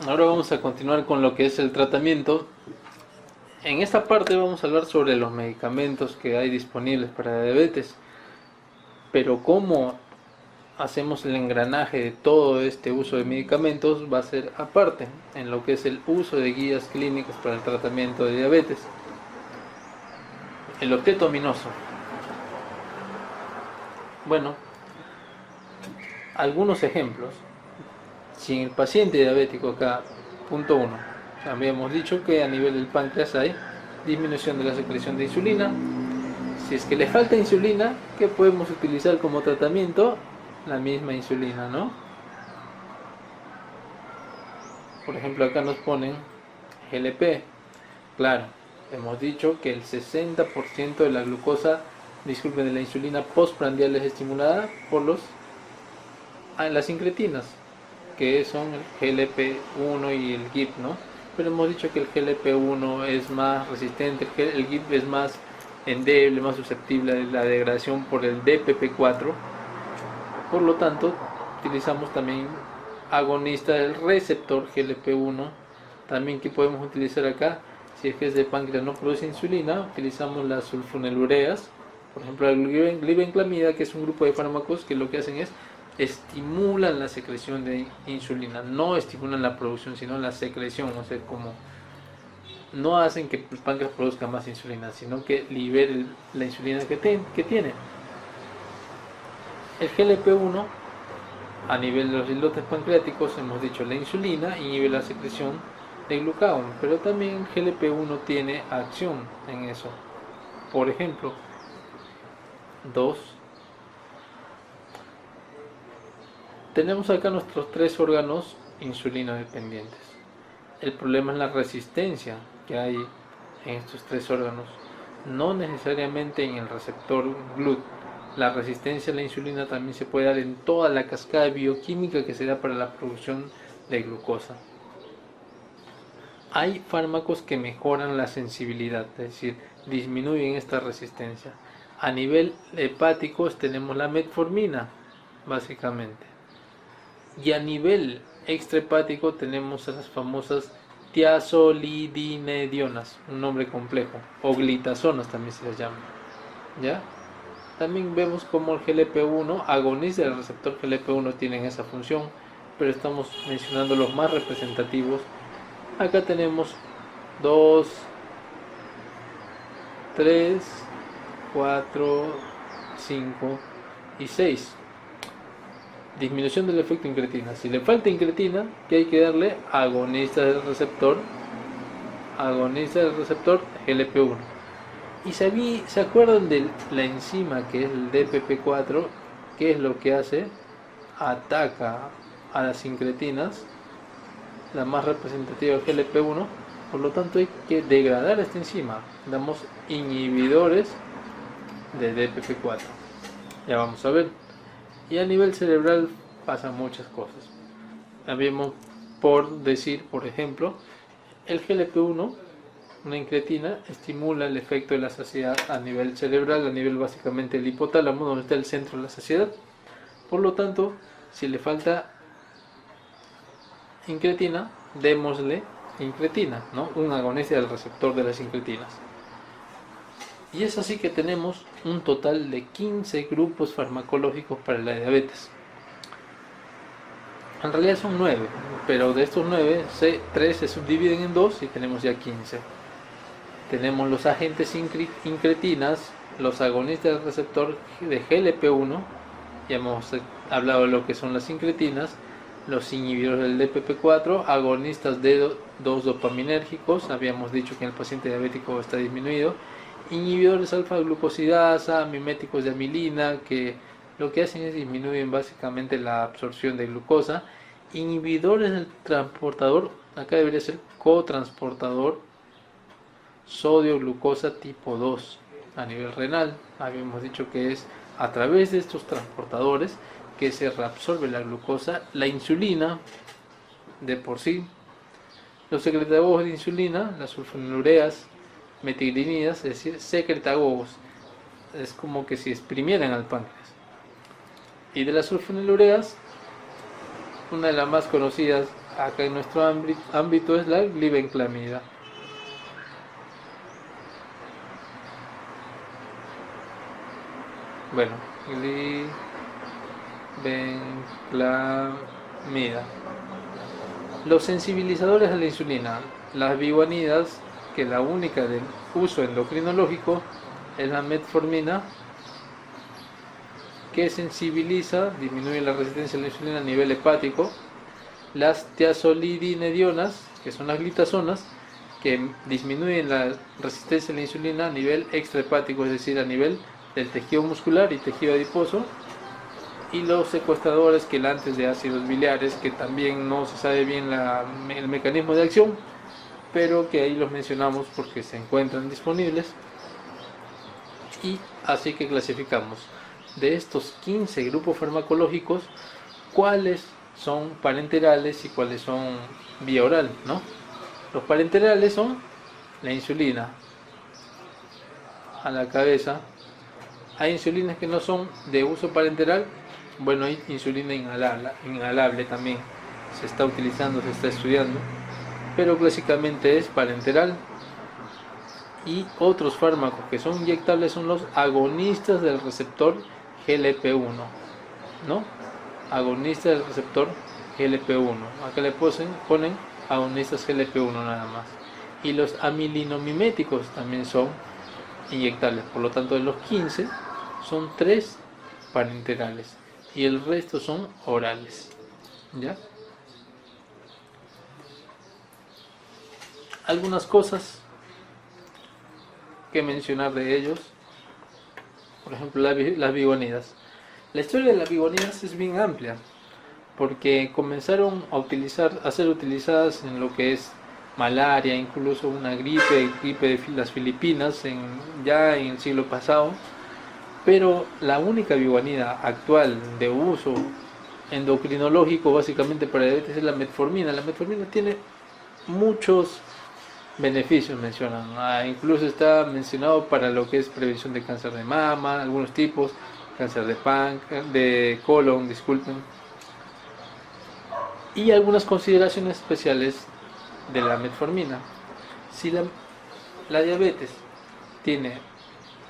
Ahora vamos a continuar con lo que es el tratamiento. En esta parte vamos a hablar sobre los medicamentos que hay disponibles para diabetes, pero cómo hacemos el engranaje de todo este uso de medicamentos va a ser aparte, en lo que es el uso de guías clínicas para el tratamiento de diabetes. El octeto aminoso. Bueno, algunos ejemplos. Si en el paciente diabético acá, punto 1, habíamos dicho que a nivel del páncreas hay disminución de la secreción de insulina. Si es que le falta insulina, ¿qué podemos utilizar como tratamiento? La misma insulina, ¿no? Por ejemplo, acá nos ponen GLP. Claro, hemos dicho que el 60% de la glucosa, disculpen, de la insulina postprandial es estimulada por las incretinas, que son el GLP-1 y el GIP, ¿no? Pero hemos dicho que el GLP-1 es más resistente, el GIP es más endeble, más susceptible a la degradación por el DPP-4. Por lo tanto, utilizamos también agonista del receptor GLP-1. También que podemos utilizar acá, si es que ese páncreas no produce insulina, utilizamos las sulfonilureas. Por ejemplo, la glibenclamida, que es un grupo de fármacos que lo que hacen es estimulan la secreción de insulina, no estimulan la producción, sino la secreción, o sea, como no hacen que el páncreas produzca más insulina, sino que libere la insulina que tiene. El GLP-1, a nivel de los islotes pancreáticos, hemos dicho la insulina inhibe la secreción de glucagón, pero también el GLP-1 tiene acción en eso. Por ejemplo, 2. Tenemos acá nuestros 3 órganos insulino dependientes. El problema es la resistencia que hay en estos 3 órganos, no necesariamente en el receptor GLUT. La resistencia a la insulina también se puede dar en toda la cascada bioquímica que se da para la producción de glucosa. Hay fármacos que mejoran la sensibilidad, es decir, disminuyen esta resistencia. A nivel hepático tenemos la metformina, básicamente. Y a nivel extrahepático tenemos a las famosas tiazolidinedionas, un nombre complejo, o glitazonas también se les llama. ¿Ya? También vemos como el GLP-1, agonista del receptor GLP-1, tienen esa función, pero estamos mencionando los más representativos. Acá tenemos 2, 3, 4, 5 y 6. Disminución del efecto incretina. Si le falta incretina, ¿qué hay que darle? Agonista del receptor GLP-1. ¿Y se acuerdan de la enzima que es el DPP-4? ¿Qué es lo que hace? Ataca a las incretinas, la más representativa del GLP-1. Por lo tanto hay que degradar esta enzima. Damos inhibidores de DPP-4. Ya vamos a ver. Y a nivel cerebral pasan muchas cosas. Habíamos por decir, por ejemplo, el GLP-1, una incretina, estimula el efecto de la saciedad a nivel cerebral, a nivel básicamente del hipotálamo, donde está el centro de la saciedad. Por lo tanto, si le falta incretina, démosle incretina, ¿no? Un agonista del receptor de las incretinas. Y es así que tenemos un total de 15 grupos farmacológicos para la diabetes. En realidad son 9, pero de estos 9, 3 se subdividen en 2 y tenemos ya 15. Tenemos los agentes incretinas, los agonistas del receptor de GLP-1, ya hemos hablado de lo que son las incretinas, los inhibidores del DPP-4, agonistas de 2 dopaminérgicos, habíamos dicho que en el paciente diabético está disminuido, inhibidores alfa-glucosidasa, miméticos de amilina, que lo que hacen es disminuyen básicamente la absorción de glucosa, inhibidores del transportador, acá debería ser cotransportador sodio-glucosa tipo 2 a nivel renal. Habíamos dicho que es a través de estos transportadores que se reabsorbe la glucosa, la insulina de por sí, los secretagogos de insulina, las sulfonilureas, metilinidas, es decir, secretagogos, es como que si exprimieran al páncreas. Y de las sulfonilureas, una de las más conocidas acá en nuestro ámbito es la glibenclamida. Bueno, glibenclamida. Los sensibilizadores a la insulina, las biguanidas, que la única de uso endocrinológico es la metformina, que sensibiliza, disminuye la resistencia a la insulina a nivel hepático. Las tiazolidinedionas, que son las glitazonas, que disminuyen la resistencia a la insulina a nivel extrahepático, es decir, a nivel del tejido muscular y tejido adiposo. Y los secuestradores quelantes de ácidos biliares, que también no se sabe bien el mecanismo de acción, pero que ahí los mencionamos porque se encuentran disponibles. Y así que clasificamos de estos 15 grupos farmacológicos cuáles son parenterales y cuáles son vía oral, ¿no? Los parenterales son la insulina a la cabeza. Hay insulinas que no son de uso parenteral. Bueno, hay insulina inhalable también, se está utilizando, se está estudiando, pero clásicamente es parenteral. Y otros fármacos que son inyectables son los agonistas del receptor GLP-1, ¿no? Agonistas del receptor GLP-1. Acá le ponen agonistas GLP-1 nada más. Y los amilinomiméticos también son inyectables. Por lo tanto, de los 15 son 3 parenterales y el resto son orales. ¿Ya? Algunas cosas que mencionar de ellos. Por ejemplo, las biguanidas. La historia de las biguanidas es bien amplia, porque comenzaron a ser utilizadas en lo que es malaria, incluso una gripe de las Filipinas ya en el siglo pasado. Pero la única biguanida actual de uso endocrinológico básicamente para diabetes es la metformina. La metformina tiene muchos beneficios, mencionan. Incluso está mencionado para lo que es prevención de cáncer de mama, algunos tipos, cáncer de colon, disculpen. Y algunas consideraciones especiales de la metformina. Si la diabetes tiene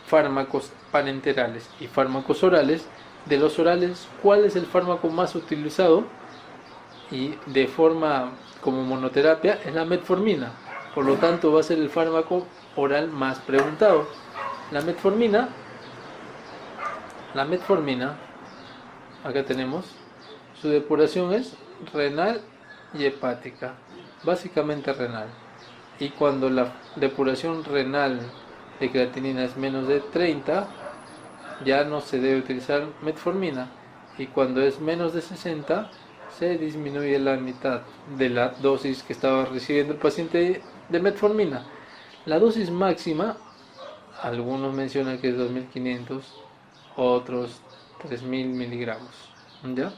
fármacos parenterales y fármacos orales, de los orales, ¿cuál es el fármaco más utilizado? Y de forma como monoterapia es la metformina. Por lo tanto, va a ser el fármaco oral más preguntado. La metformina, acá tenemos, su depuración es renal y hepática, básicamente renal. Y cuando la depuración renal de creatinina es menos de 30, ya no se debe utilizar metformina. Y cuando es menos de 60, se disminuye la mitad de la dosis que estaba recibiendo el paciente de metformina. La dosis máxima, algunos mencionan que es 2500, otros 3000 miligramos, ¿ya?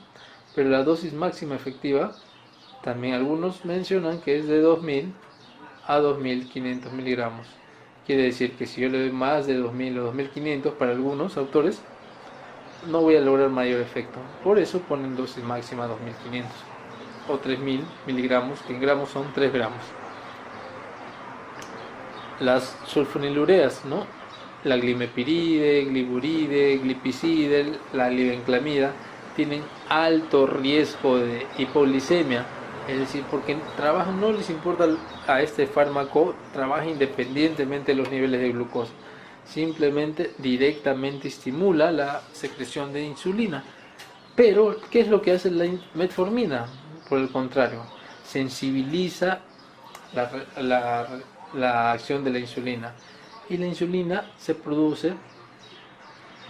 Pero la dosis máxima efectiva, también algunos mencionan que es de 2000 a 2500 miligramos. Quiere decir que si yo le doy más de 2000 o 2500 para algunos autores, no voy a lograr mayor efecto. Por eso ponen dosis máxima 2500 o 3000 miligramos, que en gramos son 3 gramos. Las sulfonilureas, ¿no? La glimepiride, gliburide, glipizide, la glibenclamida, tienen alto riesgo de hipoglicemia. Es decir, porque trabajan, no les importa a este fármaco, trabaja independientemente de los niveles de glucosa. Simplemente directamente estimula la secreción de insulina. Pero, ¿qué es lo que hace la metformina? Por el contrario, sensibiliza la acción de la insulina. Y la insulina se produce,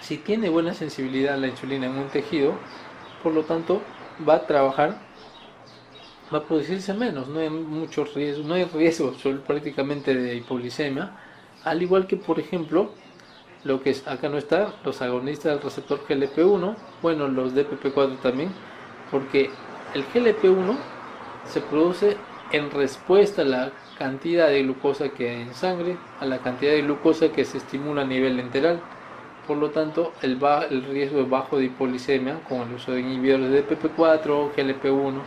si tiene buena sensibilidad la insulina en un tejido, por lo tanto va a producirse menos, no hay mucho riesgo, no hay riesgo prácticamente de hipoglicemia, al igual que por ejemplo lo que acá no está, los agonistas del receptor GLP-1, bueno, los DPP-4 también, porque el GLP-1 se produce en respuesta a la cantidad de glucosa que hay en sangre, a la cantidad de glucosa que se estimula a nivel enteral. Por lo tanto, el riesgo es bajo de hipoglicemia con el uso de inhibidores de DPP-4, GLP-1.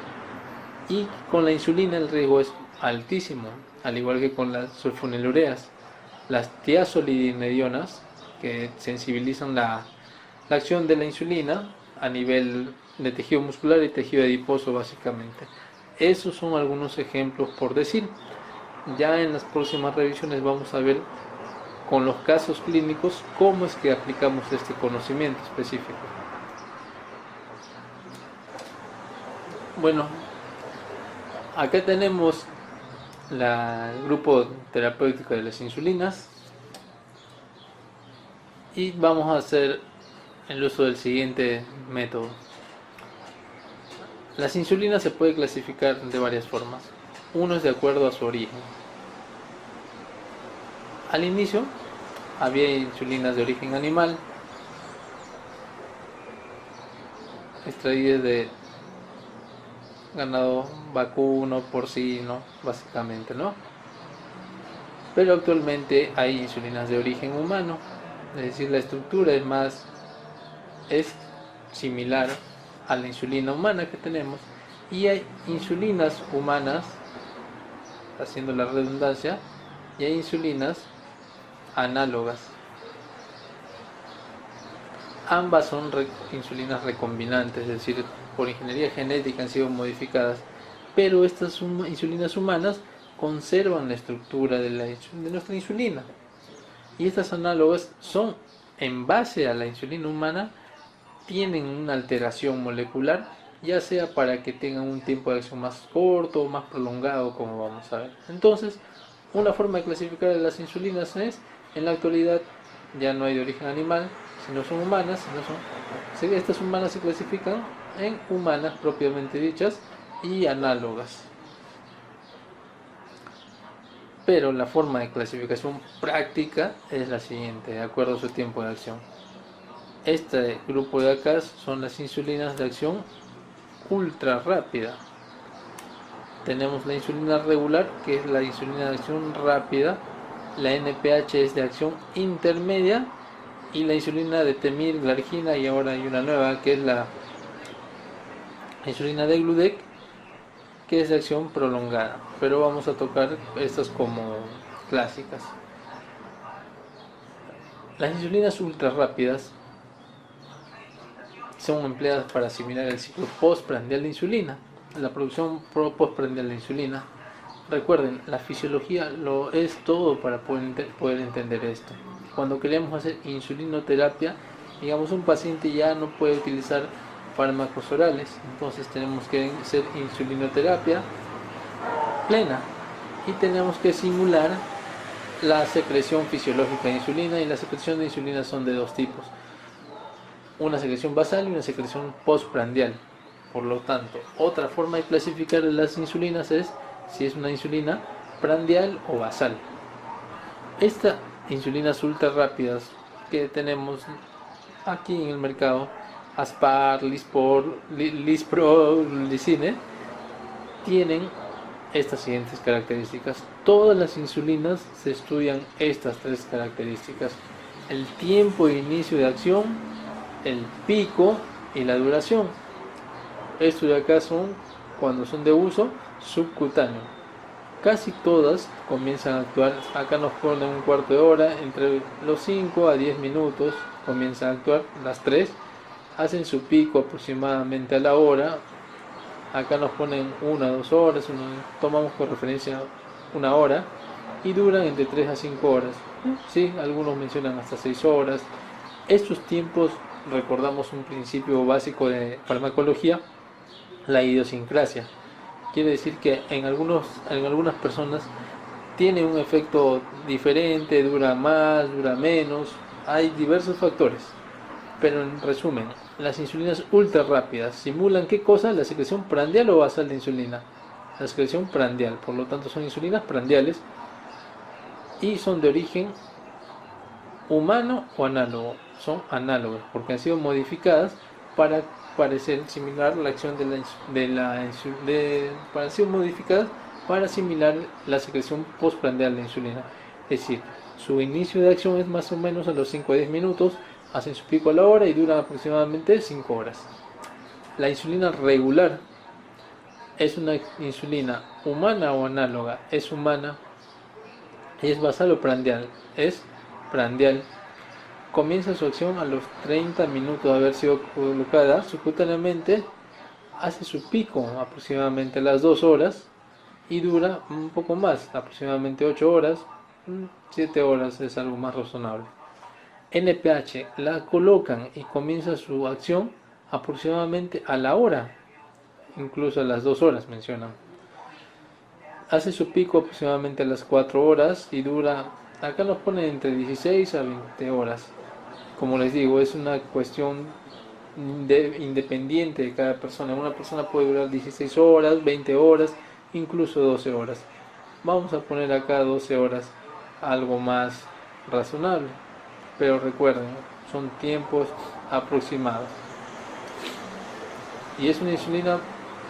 Y con la insulina el riesgo es altísimo, al igual que con las sulfonilureas. Las tiazolidinedionas, que sensibilizan la acción de la insulina a nivel de tejido muscular y tejido adiposo básicamente. Esos son algunos ejemplos por decir. Ya en las próximas revisiones vamos a ver con los casos clínicos cómo es que aplicamos este conocimiento específico. Bueno, acá tenemos el grupo terapéutico de las insulinas y vamos a hacer el uso del siguiente método. Las insulinas se puede clasificar de varias formas. Uno es de acuerdo a su origen. Al inicio había insulinas de origen animal, extraídas de ganado vacuno, porcino, básicamente, ¿no? Pero actualmente hay insulinas de origen humano, es decir, la estructura es similar a la insulina humana que tenemos, y hay insulinas humanas, haciendo la redundancia, y hay insulinas análogas. Ambas son insulinas recombinantes, es decir, por ingeniería genética han sido modificadas, pero estas insulinas humanas conservan la estructura de nuestra insulina, y estas análogas son en base a la insulina humana, tienen una alteración molecular, ya sea para que tengan un tiempo de acción más corto o más prolongado, como vamos a ver. Entonces, una forma de clasificar a las insulinas es, en la actualidad ya no hay de origen animal, sino son humanas, estas humanas se clasifican en humanas propiamente dichas y análogas. Pero la forma de clasificación práctica es la siguiente, de acuerdo a su tiempo de acción. Este grupo de acá son las insulinas de acción ultra rápida. Tenemos la insulina regular, que es la insulina de acción rápida, la NPH es de acción intermedia, y la insulina de temir, glargina, y ahora hay una nueva que es la insulina de Gludec, que es de acción prolongada, pero vamos a tocar estas como clásicas. Las insulinas ultra rápidas son empleadas para asimilar el ciclo postprandial de insulina, la producción postprandial de insulina. Recuerden, la fisiología lo es todo para poder entender esto. Cuando queremos hacer insulinoterapia, digamos, un paciente ya no puede utilizar fármacos orales, entonces tenemos que hacer insulinoterapia plena y tenemos que simular la secreción fisiológica de insulina, y la secreción de insulina son de dos tipos: una secreción basal y una secreción postprandial. Por lo tanto, otra forma de clasificar las insulinas es si es una insulina prandial o basal. Estas insulinas ultra rápidas que tenemos aquí en el mercado, Aspar, Lispro, Licine, tienen estas siguientes características. Todas las insulinas se estudian estas tres características: el tiempo de inicio de acción, el pico y la duración. Estos de acá son cuando son de uso subcutáneo. Casi todas comienzan a actuar, acá nos ponen un cuarto de hora, entre los 5 a 10 minutos comienzan a actuar. Las tres hacen su pico aproximadamente a la hora, acá nos ponen 1 a 2 horas, tomamos por referencia 1 hora, y duran entre 3 a 5 horas. Sí, algunos mencionan hasta 6 horas. Estos tiempos, recordamos un principio básico de farmacología, la idiosincrasia. Quiere decir que en algunas personas tiene un efecto diferente, dura más, dura menos, hay diversos factores. Pero en resumen, las insulinas ultra rápidas simulan ¿qué cosa? La secreción prandial o basal de insulina. La secreción prandial, por lo tanto son insulinas prandiales y son de origen humano o análogo. Son análogas porque han sido modificadas para parecer similar la acción para ser modificadas para asimilar la secreción postprandial de insulina. Es decir, su inicio de acción es más o menos a los 5 a 10 minutos, hacen su pico a la hora y duran aproximadamente 5 horas. La insulina regular ¿Es una insulina humana o análoga? Es humana. ¿Y es basal o prandial? Es prandial. Comienza su acción a los 30 minutos de haber sido colocada subcutáneamente. Hace su pico aproximadamente a las 2 horas y dura un poco más, aproximadamente 8 horas. 7 horas es algo más razonable. NPH la colocan y comienza su acción aproximadamente a la hora, incluso a las 2 horas mencionan. Hace su pico aproximadamente a las 4 horas y dura, acá nos ponen entre 16 a 20 horas. Como les digo, es una cuestión independiente de cada persona. Una persona puede durar 16 horas, 20 horas, incluso 12 horas. Vamos a poner acá 12 horas, algo más razonable. Pero recuerden, son tiempos aproximados. Y es una insulina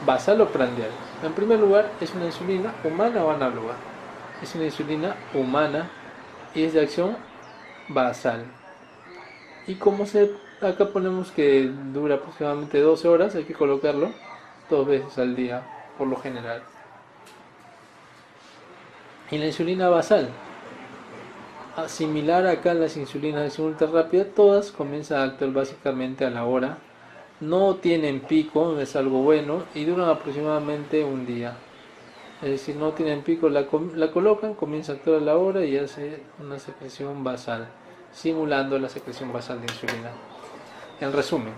basal o prandial. En primer lugar, es una insulina humana o análoga. Es una insulina humana y es de acción basal. Y como acá ponemos que dura aproximadamente 12 horas, hay que colocarlo 2 veces al día por lo general. Y la insulina basal, similar acá a las insulinas de acción ultra rápida, todas comienzan a actuar básicamente a la hora. No tienen pico, es algo bueno, y duran aproximadamente un día. Es decir, no tienen pico, la colocan, comienza a actuar a la hora y hace una secreción basal, simulando la secreción basal de insulina. En resumen,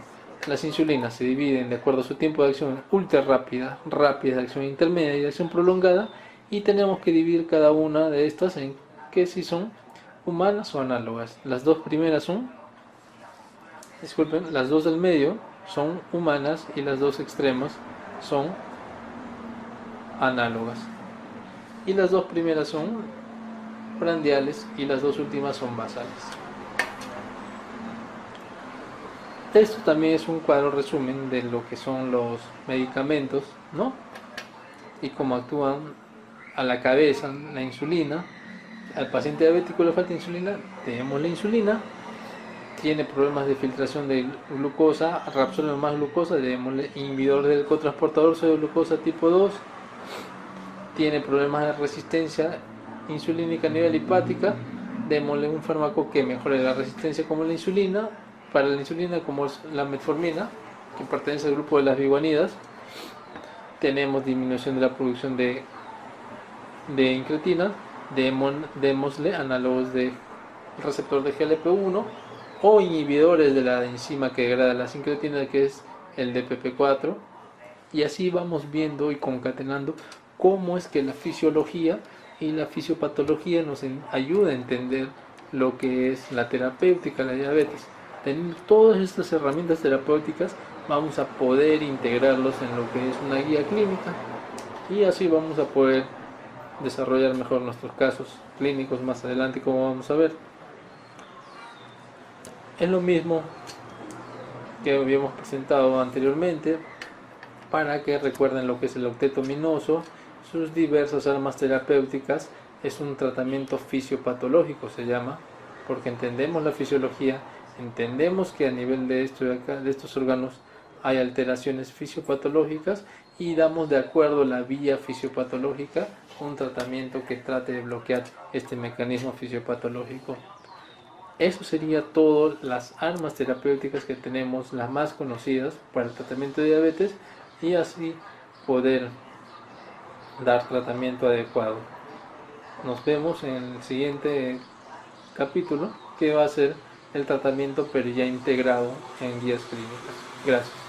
las insulinas se dividen de acuerdo a su tiempo de acción ultra rápida, rápida de acción intermedia y de acción prolongada, y tenemos que dividir cada una de estas en que si son humanas o análogas. Las dos primeras las dos del medio son humanas y las dos extremas son análogas. Y las dos primeras son prandiales y las dos últimas son basales. Esto también es un cuadro resumen de lo que son los medicamentos, ¿no? Y cómo actúan a la cabeza la insulina. Al paciente diabético le falta insulina, tenemos la insulina. Tiene problemas de filtración de glucosa, reabsorbe más glucosa, démosle inhibidor del cotransportador de glucosa tipo 2. Tiene problemas de resistencia insulínica a nivel hepática, démosle un fármaco que mejore la resistencia como la insulina. Para la insulina, como es la metformina, que pertenece al grupo de las biguanidas, tenemos disminución de la producción de incretina, démosle análogos del receptor de GLP-1 o inhibidores de la enzima que degrada la sincretina, que es el DPP4, y así vamos viendo y concatenando cómo es que la fisiología y la fisiopatología nos ayuda a entender lo que es la terapéutica, la diabetes. Teniendo todas estas herramientas terapéuticas, vamos a poder integrarlos en lo que es una guía clínica, y así vamos a poder desarrollar mejor nuestros casos clínicos más adelante, como vamos a ver. Es lo mismo que habíamos presentado anteriormente, para que recuerden lo que es el octeto minoso, sus diversas armas terapéuticas. Es un tratamiento fisiopatológico, se llama, porque entendemos la fisiología, entendemos que a nivel de estos órganos hay alteraciones fisiopatológicas, y damos de acuerdo a la vía fisiopatológica un tratamiento que trate de bloquear este mecanismo fisiopatológico. Eso sería todo, las armas terapéuticas que tenemos, las más conocidas para el tratamiento de diabetes, y así poder dar tratamiento adecuado. Nos vemos en el siguiente capítulo, que va a ser el tratamiento pero ya integrado en guías clínicas. Gracias.